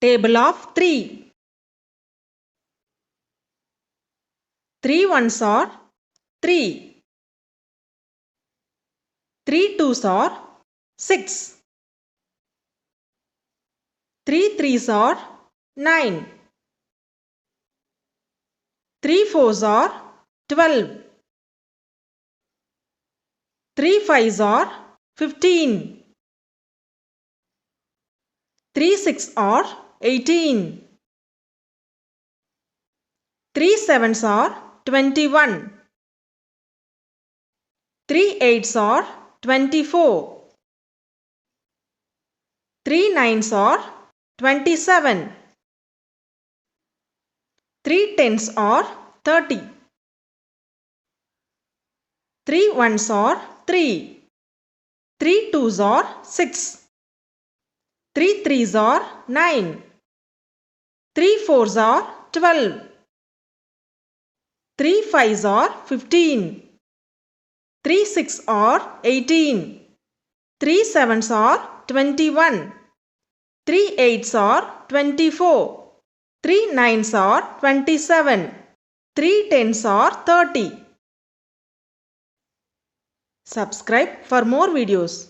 Table of 3. 3 ones are 3. 3 twos are 6. 3 threes are 9. 3 fours are 12. 3 fives are 15. 3 six are 18. 3 sevens are 21. 3 eights are 24. 3 nines are 27. 3 tens are 30. 3 ones are 3. 3 twos are 6. 3 threes are 9. 3 fours are 12. 3 fives are 15. 3 six are 18. 3 sevens are 21. 3 eights are 24. 3 nines are 27. 3 tens are 30. Subscribe for more videos.